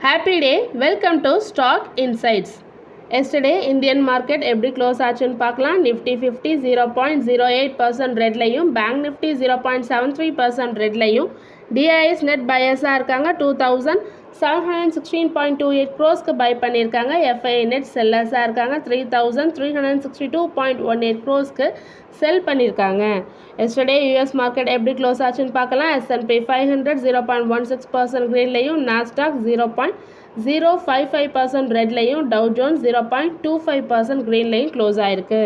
Happy day, welcome to Stock Insights. Yesterday Indian market எப்படி close ஆச்சுன்னு பார்க்கலாம். Nifty 50 0.08% ரெட்லையும், பேங்க் நிஃப்டி 0.73% ரெட்லையும், டிஐஎஸ் நெட் பையர்ஸாக இருக்காங்க. 2716.28 க்ரோஸ்க்கு பை பண்ணியிருக்காங்க. எஃப்ஐ நெட் செல்லர்ஸாக இருக்காங்க. 3362.18 க்ரோஸ்க்கு செல் பண்ணியிருக்காங்க. எஸ்டர்டே யூஎஸ் மார்க்கெட் எப்படி க்ளோஸ் ஆச்சுன்னு பார்க்கலாம். S&P 500 0.16% க்ரீன்லையும், நாஸ்டாக் 0.055% ரெட்லையும், டவ் ஜோன்ஸ் 0.25% க்ரீன்லையும் க்ளோஸ் ஆயிருக்கு.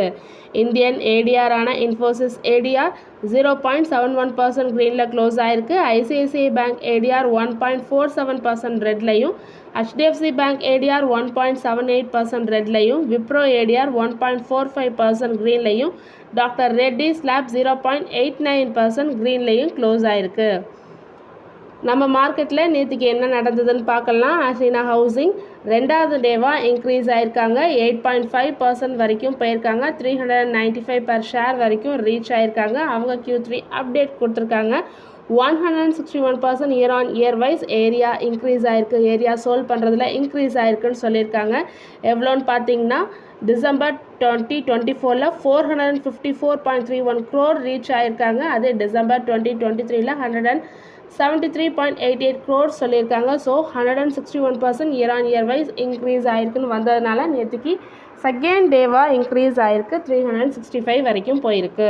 இந்தியன் ஏடிஆரான இன்ஃபோசிஸ் ஏடிஆர் 0.71% க்ரீனில் க்ளோஸ் ஆயிருக்கு. ஐசிஐசிஐ பேங்க் ஏடிஆர் 1.47% ரெட்லையும், HDFC பேங்க் ஏடிஆர் 1.78% ரெட்லையும், விப்ரோ ஏடிஆர் 1.45% க்ரீன்லையும், டாக்டர் ரெட்டிஸ் லேப் 0.89% க்ரீன்லையும் க்ளோஸ் ஆயிருக்கு. நம்ம மார்க்கெட்டில் நேற்றுக்கு என்ன நடந்ததுன்னு பார்க்கலாம். அசினா ஹவுசிங் ரெண்டாவது டேவாக இன்க்ரீஸ் ஆயிருக்காங்க. 8.5% வரைக்கும் போயிருக்காங்க. 395 பர் ஷேர் வரைக்கும் ரீச் ஆயிருக்காங்க. அவங்க Q3 அப்டேட் கொடுத்துருக்காங்க. 161% year on year wise area increase ஆயிருக்கு. ஏரியா சோல்வ் பண்ணுறதுல இன்க்ரீஸ் ஆயிருக்குன்னு சொல்லியிருக்காங்க. எவ்வளோன்னு பார்த்தீங்கன்னா டிசம்பர் 2024 454.31 crore ரீச் ஆயிருக்காங்க. அதே டிசம்பர் 2023 173.88 crore சொல்லியிருக்காங்க. So 161% year on year wise increase ஆயிருக்குன்னு வந்ததுனால நேற்றுக்கு செகண்ட் டேவாக இன்க்ரீஸ் ஆயிருக்கு. 365 வரைக்கும் போயிருக்கு.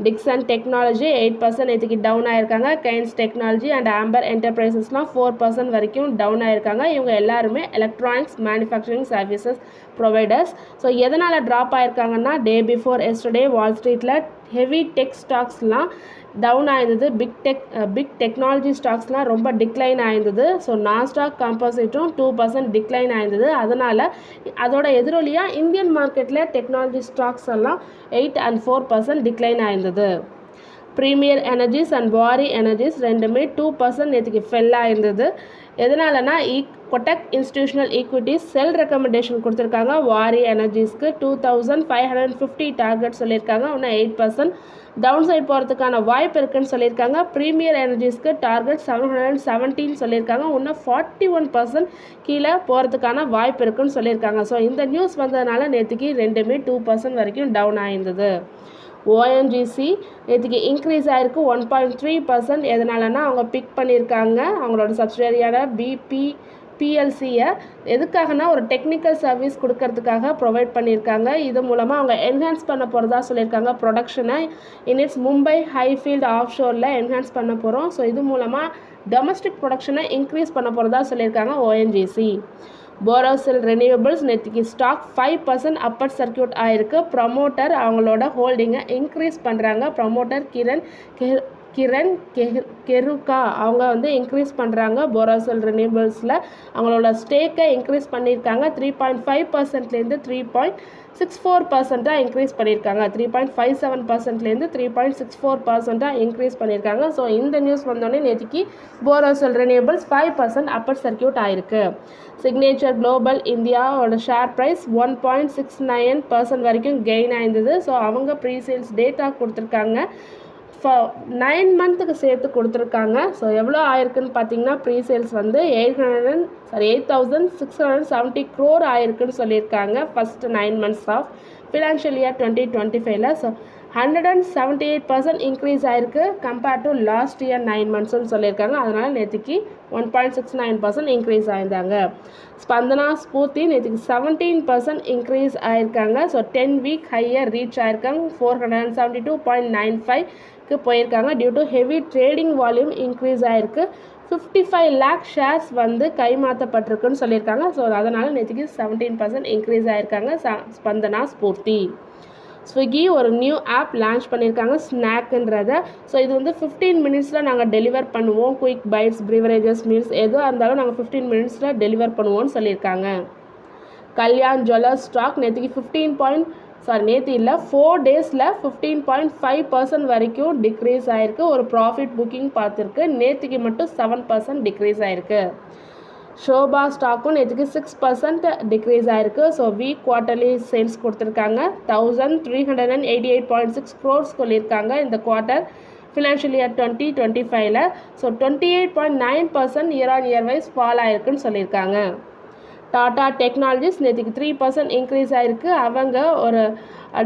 டிக்சன் டெக்னாலஜி 8% நேற்றுக்கு டவுன் ஆயிருக்காங்க. கைன்ஸ் டெக்னாலஜி அண்ட் ஆம்பர் என்டர்பிரைசஸ்லாம் 4% வரைக்கும் டவுன் ஆயிருக்காங்க. இவங்க எல்லாருமே electronics manufacturing services providers. So எதனால் ட்ராப் ஆயிருக்காங்கன்னா டே எஸ்டர்டே வால் ஸ்ட்ரீட்டில் ஹெவி டெக் ஸ்டாக்ஸ்லாம் டவுன் ஆயிருந்தது. பிக் டெக்னாலஜி ஸ்டாக்ஸ்லாம் ரொம்ப டிக்ளைன் ஆயிருந்தது. ஸோ நாஸ்டாக் கம்போசிட்டும் 2% டிக்ளைன் ஆயிருந்தது. அதனால் அதோட எதிரொலியாக இந்தியன் மார்க்கெட்டில் டெக்னாலஜி ஸ்டாக்ஸ் எல்லாம் 8 and 4% டிக்ளைன் ஆயிருந்தது. Premier energies and Waaree energies ரெண்டுமே 2% நேற்றுக்கு ஃபெல் ஆயிருந்தது. எதனாலனா Kotak institutional equities sell recommendation கொடுத்துருக்காங்க. வாரி எனர்ஜிஸ்க்கு 2550 டார்கெட் சொல்லியிருக்காங்க. இன்னும் 8% டவுன் சைட் போகிறதுக்கான வாய்ப்பு இருக்குன்னு சொல்லியிருக்காங்க. ப்ரீமியர் எனர்ஜிஸ்க்கு டார்கெட் 717 சொல்லியிருக்காங்க. இன்னும் 41% கீழே போகிறதுக்கான வாய்ப்பு இருக்குன்னு சொல்லியிருக்காங்க. ஸோ இந்த நியூஸ் வந்ததுனால நேற்றுக்கு ரெண்டுமே 2% வரைக்கும் டவுன் ஆயிருந்தது. ஓஎன்ஜிசி நேற்றுக்கு இன்க்ரீஸ் ஆகிருக்கு 1.3%. எதனாலனா அவங்க பிக் பண்ணியிருக்காங்க அவங்களோட சப்சிடரியான பிஎல்சியை. எதுக்காகனா ஒரு டெக்னிக்கல் சர்வீஸ் கொடுக்கறதுக்காக ப்ரொவைட் பண்ணியிருக்காங்க. இது மூலமாக அவங்க என்ஹான்ஸ் பண்ண போகிறதா சொல்லியிருக்காங்க. ப்ரொடக்ஷனை இனிட்ஸ் மும்பை ஹைஃபீல்டு ஆஃப் ஷோரில் என்ஹான்ஸ் பண்ண போகிறோம். ஸோ இது மூலமாக டொமஸ்டிக் ப்ரொடக்ஷனை இன்க்ரீஸ் பண்ண போகிறதா சொல்லியிருக்காங்க ஓஎன்ஜிசி. போரோசில் ரெனியூவபிள்ஸ் நேற்றுக்கு ஸ்டாக் 5% அப்பர் சர்க்கியூட் ஆயிருக்கு. ப்ரமோட்டர் அவங்களோட ஹோல்டிங்கை இன்க்ரீஸ் பண்ணுறாங்க. ப்ரமோட்டர் கிரண் கெருக்கா அவங்க இன்க்ரீஸ் பண்ணுறாங்க. போரோசில் ரெனியூவபிள்ஸில் அவங்களோட ஸ்டேக்கை இன்க்ரீஸ் பண்ணியிருக்காங்க. 3.5%லேருந்து 3.64% இன்க்ரீஸ் பண்ணியிருக்காங்க. 3.57%லேருந்து 3.64% இன்க்ரீஸ் பண்ணியிருக்காங்க. ஸோ இந்த நியூஸ் வந்தோடனே நேற்றுக்கு போரோசில் ரெனியூவபிள்ஸ் 5% அப்பர் சர்க்கியூட் ஆயிருக்கு. சிக்னேச்சர் குளோபல் இந்தியாவோட ஷேர் ப்ரைஸ் 1.69% வரைக்கும் கெயின் ஆயிருந்தது. ஸோ அவங்க ப்ரீசேல்ஸ் டேட்டா கொடுத்துருக்காங்க. 9 மந்த்துக்கு சேர்த்து கொடுத்துருக்காங்க. ஸோ எவ்வளோ ஆயிருக்குன்னு பார்த்தீங்கன்னா ப்ரீசேல்ஸ் 8670 crore ஆயிருக்குன்னு சொல்லியிருக்காங்க first 9 months of financial year 2025. So 178% increase ஆயிருக்கு கம்பேர்ட் டு லாஸ்ட் இயர் 9 monthsன்னு சொல்லியிருக்காங்க. அதனால் நேற்றுக்கு 1.69% இன்க்ரீஸ் ஆயிருந்தாங்க. ஸ்பந்தனா ஸ்பூர்த்தி நேற்றுக்கு 17% இன்க்ரீஸ் ஆயிருக்காங்க. ஸோ 10 வீக் ஹையர் ரீச் ஆயிருக்காங்க. 472.95க்கு போயிருக்காங்க. Due to heavy trading volume increase ஆயிருக்கு. 55 lakh ஷேர்ஸ் கைமாற்றப்பட்டிருக்குன்னு சொல்லியிருக்காங்க. ஸோ அதனால் நேற்றுக்கு 17% இன்க்ரீஸ் ஆயிருக்காங்க ஸ்பந்தனா ஸ்பூர்த்தி. ஸ்விக்கி ஒரு நியூ ஆப் லான்ச் பண்ணியிருக்காங்க ஸ்நாக்குன்றத. ஸோ இது 15 minutesல நாங்கள் டெலிவர் பண்ணுவோம். குயிக் பைட்ஸ் ப்ரிவரேஜஸ் மீல்ஸ் எதுவாக இருந்தாலும் நாங்கள் 15 minutesல டெலிவர் பண்ணுவோம்னு சொல்லியிருக்காங்க. கல்யாண் ஜுவல்லர்ஸ் ஸ்டாக் நேற்றுக்கு 4 டேஸில் 15.5% வரைக்கும் டிக்ரீஸ் ஆயிருக்கு. ஒரு ப்ராஃபிட் புக்கிங் பார்த்துருக்கு. நேற்றுக்கு மட்டும் 7% டிக்ரீஸ் ஆயிருக்கு. ஷோபா ஸ்டாக்கும் நேற்றுக்கு 6% டிக்ரீஸ் ஆயிருக்கு. ஸோ வீக் குவார்ட்டர்லி சேல்ஸ் கொடுத்துருக்காங்க. 1388.6 crores சொல்லியிருக்காங்க இந்த குவார்ட்டர். ஃபினான்ஷியல் இயர் 2025ல். So 28.9% year on year wise fall ஆயிருக்குன்னு சொல்லியிருக்காங்க. டாடா டெக்னாலஜிஸ் நேற்றுக்கு 3% இன்க்ரீஸ் ஆகிருக்கு. அவங்க ஒரு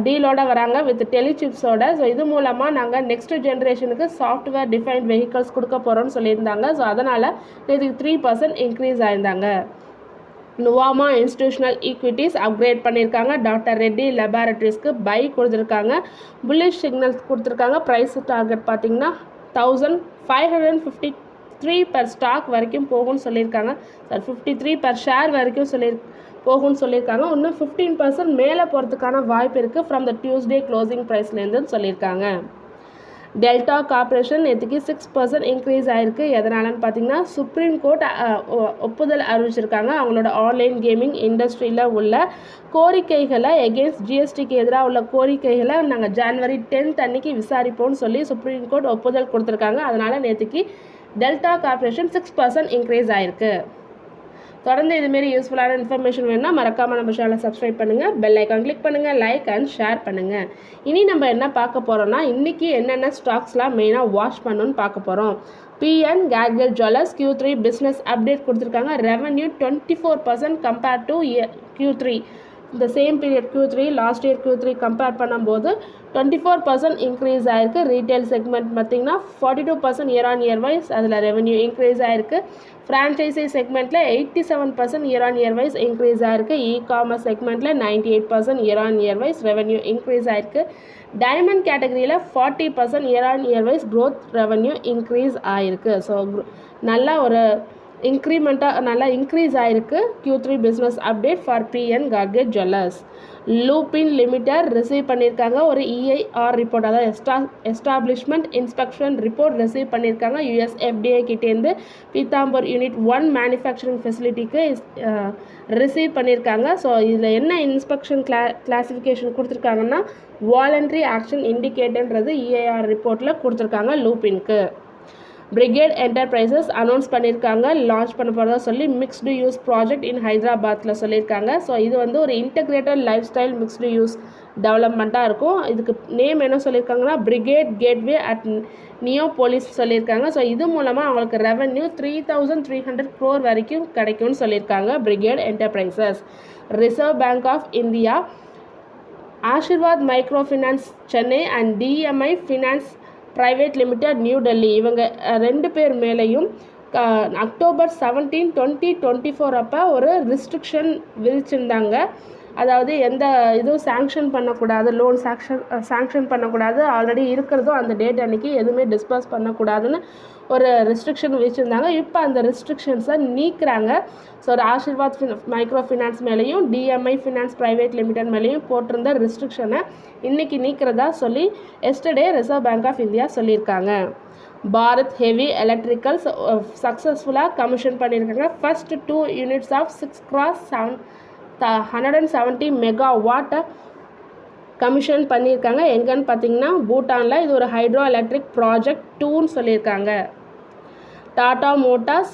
டீலோட வராங்க வித் டெலிசிப்ஸோட. ஸோ இது மூலமாக நாங்கள் நெக்ஸ்ட் ஜென்ரேஷனுக்கு சாஃப்ட்வேர் டிஃபைன்ட் வெஹிக்கல்ஸ் கொடுக்க போகிறோம்னு சொல்லியிருந்தாங்க. ஸோ அதனால் நேற்றுக்கு 3% இன்க்ரீஸ் ஆயிருந்தாங்க. நுவாமா இன்ஸ்டிடியூஷனல் ஈக்விட்டிஸ் அப்கிரேட் பண்ணியிருக்காங்க. டாக்டர் ரெட்டி லெபார்டரிஸ்க்கு பை கொடுத்துருக்காங்க. புல்லிஷ் சிக்னல்ஸ் கொடுத்துருக்காங்க. ப்ரைஸ் டார்கெட் பார்த்திங்கன்னா 1553 per ஸ்டாக் வரைக்கும் போகும்னு சொல்லியிருக்காங்க. சார் 53 per ஷேர் வரைக்கும் போகும்னு சொல்லியிருக்காங்க. இன்னும் 15% மேலே போகிறதுக்கான வாய்ப்பு இருக்குது ஃப்ரம் த டியூஸ்டே க்ளோசிங் ப்ரைஸ்லேருந்துன்னு சொல்லியிருக்காங்க. டெல்டா கார்பரேஷன் நேற்றுக்கு 6% இன்க்ரீஸ் ஆகிருக்கு. எதனாலன்னு பார்த்தீங்கன்னா சுப்ரீம் கோர்ட் ஒப்புதல் அறிவிச்சிருக்காங்க. அவங்களோட ஆன்லைன் கேமிங் இண்டஸ்ட்ரியில் உள்ள கோரிக்கைகளை எகெயின்ஸ்ட் ஜிஎஸ்டிக்கு எதிராக உள்ள கோரிக்கைகளை நாங்கள் ஜனவரி 10th அன்னைக்கு விசாரிப்போம்னு சொல்லி சுப்ரீம் கோர்ட் ஒப்புதல் கொடுத்துருக்காங்க. அதனால் நேற்றுக்கு டெல்டா கார்பரேஷன் 6% இன்க்ரீஸ் ஆகிருக்கு. தொடர்ந்து இதுமாரி யூஸ்ஃபுல்லான இன்ஃபர்மேஷன் வேணும்னா மறக்காமல் நம்ம சேனலை சப்ஸ்கிரைப் பண்ணுங்கள், பெல் ஐக்கான் கிளிக் பண்ணுங்கள், லைக் அண்ட் ஷேர் பண்ணுங்கள். இனி நம்ம என்ன பார்க்க போகிறோம்னா இன்றைக்கி என்னென்ன ஸ்டாக்ஸ்லாம் மெயினாக வாட்ச் பண்ணணும்னு பார்க்க போகிறோம். PN Gadgil jewellers Q3 business update கொடுத்துருக்காங்க. Revenue 24% compared to Q3. இந்த same period Q3 last year Q3 compare பண்ணும்போது 24% இன்க்ரீஸ் ஆகிருக்கு. ரீட்டைல் செக்மெண்ட் பார்த்திங்கன்னா 42% இயர் ஆன் இயர் வைஸ் அதில் ரெவன்யூ இன்க்ரீஸ் ஆகிருக்கு. ஃப்ரான்ச்சைசி செக்மெண்ட்டில் 87% year on year wise increase ஆகிருக்கு. E-commerce செக்மெண்ட்டில் 98% year on year wise revenue increase ஆகிருக்கு. டைமண்ட் கேட்டகரியில் 40% year on year wise growth revenue increase ஆகிருக்கு. ஸோ நல்லா ஒரு நல்லா இன்க்ரீஸ் ஆகிருக்கு. Q3 business update for PN Gadgil jewellers. Lupin limited receive பண்ணியிருக்காங்க ஒரு EIR ரிப்போர்ட், அதாவது எஸ்டாப்ளிஷ்மெண்ட் இன்ஸ்பெக்ஷன் ரிப்போர்ட் ரிசீவ் பண்ணியிருக்காங்க US FDA கிட்டேருந்து. பீத்தாம்பூர் யூனிட் 1 மேனுஃபேக்சரிங் ஃபெசிலிட்டிக்கு ரிசீவ் பண்ணியிருக்காங்க. ஸோ இதில் என்ன இன்ஸ்பெக்ஷன் கிளாசிஃபிகேஷன் கொடுத்துருக்காங்கன்னா வாலண்ட்ரி ஆக்ஷன் இண்டிகேட்டர்ன்றது EIR ரிப்போர்ட்டில் கொடுத்துருக்காங்க லூபின்க்கு. பிரிகேட் என்டர்பிரைசஸ் அனௌன்ஸ் பண்ணியிருக்காங்க லான்ச் பண்ண போகிறதா சொல்லி மிக்ஸ்டு யூஸ் ப்ராஜெக்ட் இன் ஹைதராபாத்தில் சொல்லியிருக்காங்க. ஸோ இது வந்து ஒரு integrated lifestyle mixed use டெவலப்மெண்ட்டாக இருக்கும். இதுக்கு நேம் என்ன சொல்லியிருக்காங்கன்னா பிரிகேட் கேட்வே அட் நியோபோலிஸ் சொல்லியிருக்காங்க. ஸோ இது மூலமாக அவங்களுக்கு ரெவன்யூ 3300 crore வரைக்கும் கிடைக்கும்னு சொல்லியிருக்காங்க Brigade Enterprises. Reserve bank of India, Ashirvad micro finance Chennai and DMI finance private limited New Delhi இவங்க 2 பேர் மேலேயும் அக்டோபர் 17, 2024 அப்போ ஒரு ரெஸ்ட்ரிக்ஷன் விதிச்சிருந்தாங்க. அதாவது எந்த இதுவும் சாங்ஷன் பண்ணக்கூடாது, லோன் சாங்ஷன் பண்ணக்கூடாது, ஆல்ரெடி இருக்கிறதும் அந்த டேட் அன்றைக்கி எதுவுமே டிஸ்பர்ஸ் பண்ணக்கூடாதுன்னு ஒரு ரெஸ்ட்ரிக்ஷன் வச்சுருந்தாங்க. இப்போ அந்த ரெஸ்ட்ரிக்ஷன்ஸை நீக்கிறாங்க. ஸோ ஒரு ஆஷிர்வாத் மைக்ரோ ஃபினான்ஸ் மேலேயும் DMI ஃபினான்ஸ் ப்ரைவேட் லிமிடெட் மேலேயும் போட்டிருந்த ரெஸ்ட்ரிக்ஷனை இன்றைக்கி நீக்கிறதா சொல்லி yesterday reserve bank of India சொல்லியிருக்காங்க. பாரத் ஹெவி எலக்ட்ரிக்கல்ஸ் சக்ஸஸ்ஃபுல்லாக கமிஷன் பண்ணியிருக்காங்க. ஃபர்ஸ்ட் 2 யூனிட்ஸ் ஆஃப் 6x170 மெகாவாட்டை கமிஷன் பண்ணியிருக்காங்க. எங்கன்னு பார்த்தீங்கன்னா பூட்டானில். இது ஒரு ஹைட்ரோ எலக்ட்ரிக் ப்ராஜெக்ட் 2ன்னு சொல்லியிருக்காங்க. டாடா மோட்டார்ஸ்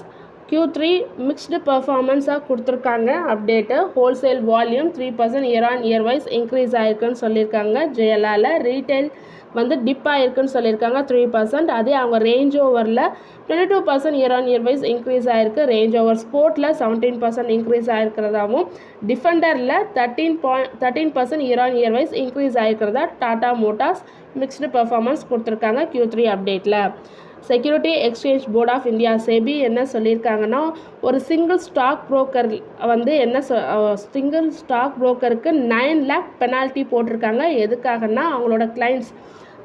Q3 மிக்ஸ்டு பர்ஃபார்மன்ஸாக கொடுத்துருக்காங்க update. Wholesale volume 3% year on year wise increase ஆகிருக்குன்னு சொல்லியிருக்காங்க. ஜெயலாவில் ரீட்டைல் வந்து டிப் ஆகிருக்குன்னு சொல்லியிருக்காங்க 3%. அதே அவங்க ரேஞ்ச் ஓவரில் 22% year on year wise increase ஆகிருக்கு. ரேஞ்ச் ஓவர் ஸ்போர்ட்டில் 17% இன்க்ரீஸ் ஆகிருக்கிறதாவும், டிஃபெண்டரில் 13% year on year wise increase ஆகிருக்கிறதா டாடா மோட்டார்ஸ் மிக்ஸ்டு பர்ஃபார்மன்ஸ் கொடுத்துருக்காங்க Q3 அப்டேட்டில். Security exchange board of India SEBI என்ன சொல்லியிருக்காங்கன்னா ஒரு சிங்கிள் ஸ்டாக் புரோக்கர் வந்து சிங்கிள் ஸ்டாக் புரோக்கருக்கு 9 lakh பெனால்ட்டி போட்டிருக்காங்க. எதுக்காகனா அவங்களோட கிளைண்ட்ஸ்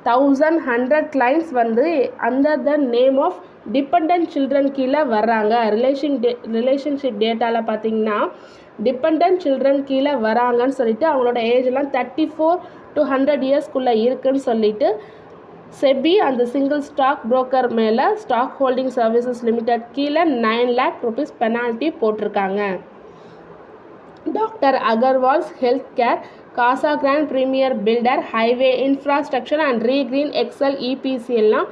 1100 கிளைண்ட்ஸ் வந்து under the name of dependent children கீழே வர்றாங்க. ரிலேஷன்ஷிப் டேட்டாவில் பார்த்தீங்கன்னா டிபெண்டன்ட் சில்ட்ரன் கீழே வராங்கன்னு சொல்லிட்டு அவங்களோட ஏஜ்லாம் 34 to 100 இயர்ஸ்க்குள்ளே இருக்குன்னு சொல்லிட்டு செபி அந்த சிங்கிள் ஸ்டாக் புரோக்கர் மேலே ஸ்டாக் ஹோல்டிங் சர்வீசஸ் லிமிடெட் கீழே 9 lakh rupees பெனால்ட்டி போட்டிருக்காங்க. Doctor Agarwal's healthcare, Casagrand premier builder, highway infrastructure and regreen excel EPC எல்லாம்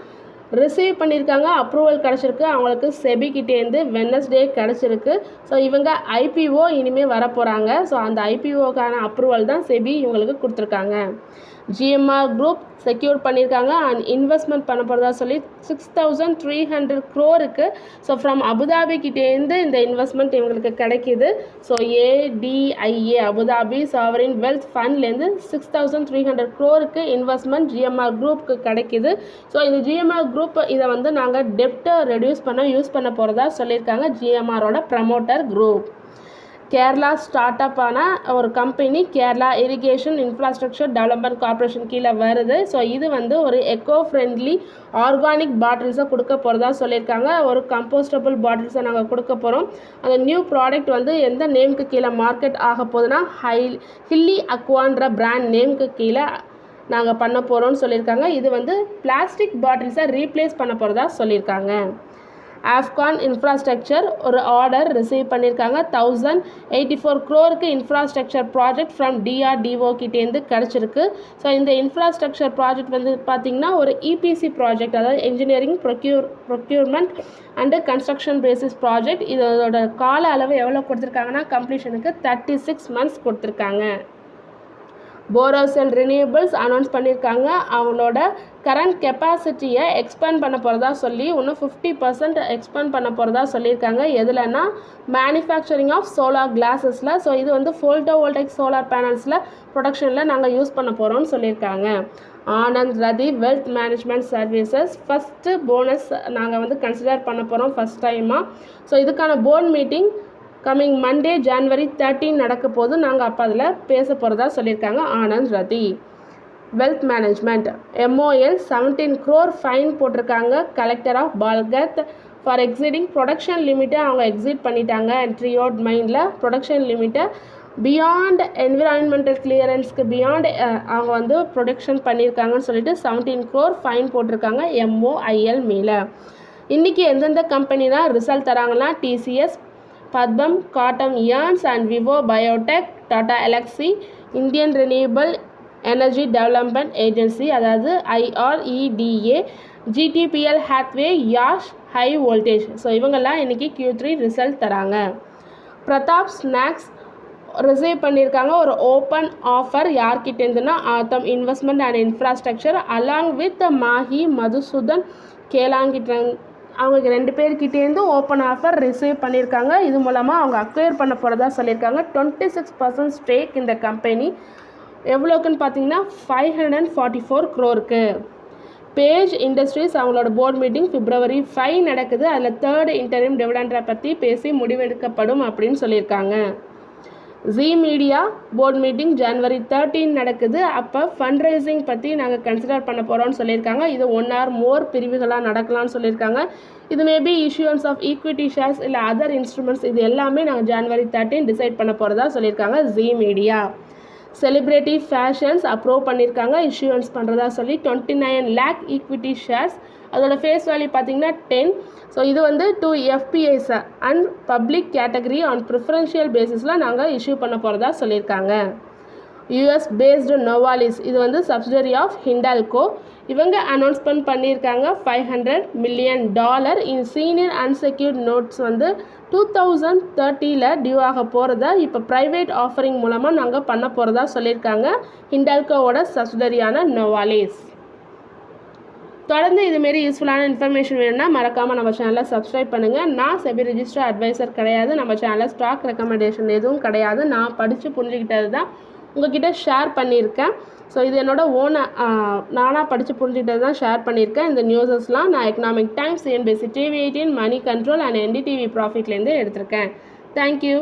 ரிசீவ் பண்ணியிருக்காங்க. அப்ரூவல் கிடச்சிருக்கு அவங்களுக்கு செபிக்கிட்டேருந்து வெட்னஸ்டே கிடச்சிருக்கு. ஸோ இவங்க IPO இனிமேல் வரப்போகிறாங்க. ஸோ அந்த IPOக்கான அப்ரூவல் தான் செபி இவங்களுக்கு கொடுத்துருக்காங்க. ஜிஎம்ஆர் குரூப் செக்யூர் பண்ணியிருக்காங்க அண்ட் இன்வெஸ்ட்மெண்ட் பண்ண போகிறதா சொல்லி 6,300 crore ஸோ ஃப்ரம் அபுதாபி கிட்டேருந்து இந்த இன்வெஸ்ட்மெண்ட் இவங்களுக்கு கிடைக்கிது. So ADIA Abu Dhabi sovereign wealth ஃபண்ட்லேருந்து 6,300 crore இன்வெஸ்ட்மெண்ட் ஜிஎம்ஆர் குரூப்புக்கு கிடைக்கிது. ஸோ இந்த ஜிஎம்ஆர் குரூப் இதை வந்து நாங்கள் டெப்ட்டை ரெடியூஸ் பண்ண யூஸ் பண்ண போகிறதா சொல்லியிருக்காங்க ஜிஎம்ஆரோட ப்ரமோட்டர் குரூப். கேரளா ஸ்டார்ட் அப்பான ஒரு company Kerala irrigation infrastructure development corporation கீழே வருது. ஸோ இது வந்து ஒரு எக்கோ ஃப்ரெண்ட்லி ஆர்கானிக் பாட்டில்ஸை கொடுக்க போகிறதா சொல்லியிருக்காங்க. ஒரு கம்போஸ்டபிள் பாட்டில்ஸை நாங்கள் கொடுக்க போகிறோம். அந்த நியூ ப்ராடக்ட் வந்து எந்த நேமுக்கு கீழே மார்க்கெட் ஆக போகுதுன்னா ஹில்லி அக்வான்ற பிராண்ட் நேமுக்கு கீழே நாங்கள் பண்ண போகிறோம்னு சொல்லியிருக்காங்க. இது வந்து பிளாஸ்டிக் பாட்டில்ஸை ரீப்ளேஸ் பண்ண போகிறதா சொல்லியிருக்காங்க. ஆஃப்கான் இன்ஃப்ராஸ்ட்ரக்சர் ஒரு ஆர்டர் ரிசீவ் பண்ணியிருக்காங்க. 1,084 crore infrastructure project from DRDO கிட்டேருந்து கிடச்சிருக்கு. ஸோ இந்த இன்ஃப்ராஸ்ட்ரக்சர் ப்ராஜெக்ட் வந்து பார்த்திங்கன்னா ஒரு இபிசி ப்ராஜெக்ட், அதாவது engineering procurement and construction basis project. இதோட கால அளவு எவ்வளோ கொடுத்துருக்காங்கன்னா கம்ப்ளீஷனுக்கு 36 months கொடுத்துருக்காங்க. போரோசெல் ரினியூவபிள்ஸ் அனௌன்ஸ் பண்ணியிருக்காங்க. அவங்களோட கரண்ட் கெப்பாசிட்டியை எக்ஸ்பேண்ட் பண்ண போகிறதா சொல்லி இன்னும் 50% எக்ஸ்பேண்ட் பண்ண போகிறதா சொல்லியிருக்காங்க. எதுலன்னா மேனுஃபேக்சரிங் ஆஃப் சோலார் கிளாஸஸில். ஸோ இது வந்து ஃபோட்டோவோல்டைக் சோலார் பேனல்ஸில் ப்ரொடக்ஷனில் நாங்கள் யூஸ் பண்ண போகிறோம்னு சொல்லியிருக்காங்க. Anand Rathi wealth management services first bonus நாங்கள் வந்து கன்சிடர் பண்ண போகிறோம் ஃபஸ்ட் டைமாக. ஸோ இதுக்கான board meeting coming Monday January 13 நடக்க போது. நாங்கள் அப்போ அதில் பேச போகிறதா சொல்லியிருக்காங்க Anand Rathi. Wealth management MOL 17 crore fine போட்டிருக்காங்க collector of Palghat for exceeding production லிமிட்டை அவங்க எக்ஸிட் பண்ணிட்டாங்க. ட்ரியோட் மைண்டில் ப்ரொடக்ஷன் லிமிட்டை பியாண்ட் என்விரான்மெண்டல் கிளியரன்ஸ்க்கு பியாண்ட் அவங்க வந்து ப்ரொடக்ஷன் பண்ணியிருக்காங்கன்னு சொல்லிட்டு 17 crore ஃபைன் போட்டிருக்காங்க MOIL மேலே. இன்றைக்கி எந்தெந்த கம்பெனி தான் ரிசல்ட் தராங்கன்னா TCS, பத்மம், காட்டம் இயான்ஸ் and Vivo biotech, Tata Elxsi, Indian renewable energy development agency அதாவது IREDA, GTPL Hathway, Yash high voltage. So இவங்கெல்லாம் இன்றைக்கி Q3 ரிசல்ட் தராங்க. பிரதாப் ஸ்நாக்ஸ் ரிசீவ் பண்ணியிருக்காங்க ஒரு ஓப்பன் ஆஃபர். யார்கிட்டேருந்துன்னா Aatham investment and infrastructure along with Mahi Madhusudan கேலாங்கிட்ட அவங்க 2 பேர்கிட்டேருந்து ஓப்பன் ஆஃபர் ரிசீவ் பண்ணியிருக்காங்க. இது மூலமாக அவங்க அக்வயர் பண்ண போகிறதா சொல்லியிருக்காங்க. 26% ஸ்டேக் இந்த கம்பெனி எவ்வளோக்குன்னு பார்த்தீங்கன்னா 544 crore. பேஜ் இண்டஸ்ட்ரீஸ் அவங்களோட போர்ட் மீட்டிங் February 5 நடக்குது. அதில் 3rd இன்டரிம் டிவிடெண்டை பற்றி பேசி முடிவெடுக்கப்படும் அப்படின்னு சொல்லியிருக்காங்க. Zee media board meeting January 13 நடக்குது. அப்போ ஃபண்ட் ரைசிங் பற்றி நாங்கள் கன்சிடர் பண்ண போகிறோம்னு சொல்லியிருக்காங்க. இது 1 or more பிரிவுகளாக நடக்கலாம்னு சொல்லியிருக்காங்க. இது maybe issuance of equity shares இல்லை அதர் இன்ஸ்ட்ருமெண்ட்ஸ் இது எல்லாமே நாங்கள் January 13 டிசைட் பண்ண போகிறதா சொல்லியிருக்காங்க. Zee media celebrity fashions approve பண்ணியிருக்காங்க இஷ்யூன்ஸ் பண்ணுறதா சொல்லி 29 lakh ஈக்விட்டி ஷேர்ஸ். அதோட ஃபேஸ் வேல்யூ பார்த்திங்கன்னா 10. ஸோ இது வந்து 2 FPIs and public category on preferential பேசிஸில் நாங்கள் இஷ்யூ பண்ண போகிறதா சொல்லியிருக்காங்க. US பேஸ்டு நோவாலிஸ் இது வந்து சப்சிடரி ஆஃப் ஹிண்டால்கோ. இவங்க அனௌன்ஸ்மெண்ட் பண்ணியிருக்காங்க $500 million இன் சீனியர் அன்செக்யூர்ட் நோட்ஸ் வந்து 2030 டியூ ஆக போகிறத இப்போ ப்ரைவேட் ஆஃபரிங் மூலமாக நாங்கள் பண்ண போகிறதா சொல்லியிருக்காங்க ஹிண்டால்கோவோட சப்சிடரியான நோவாலிஸ். தொடர்ந்து இதுமாரி யூஸ்ஃபுல்லான இன்ஃபர்மேஷன் வேணும்னா மறக்காமல் நம்ம சேனலை சப்ஸ்கிரைப் பண்ணுங்கள். நான் செபி ரிஜிஸ்டர் அட்வைசர் கிடையாது. நம்ம சேனலில் ஸ்டாக் ரெக்கமெண்டேஷன் எதுவும் கிடையாது. நான் படித்து புரிஞ்சுக்கிட்டது தான் உங்ககிட்ட ஷேர் பண்ணியிருக்கேன். ஸோ இது என்னோட நானாக படித்து புரிஞ்சுக்கிட்டது தான் ஷேர் பண்ணியிருக்கேன். இந்த நியூஸஸ்லாம் நான் Economic Times, CNBC TV 18, Moneycontrol and NDTV ப்ராஃபிட்லேருந்து எடுத்திருக்கேன். தேங்க்யூ.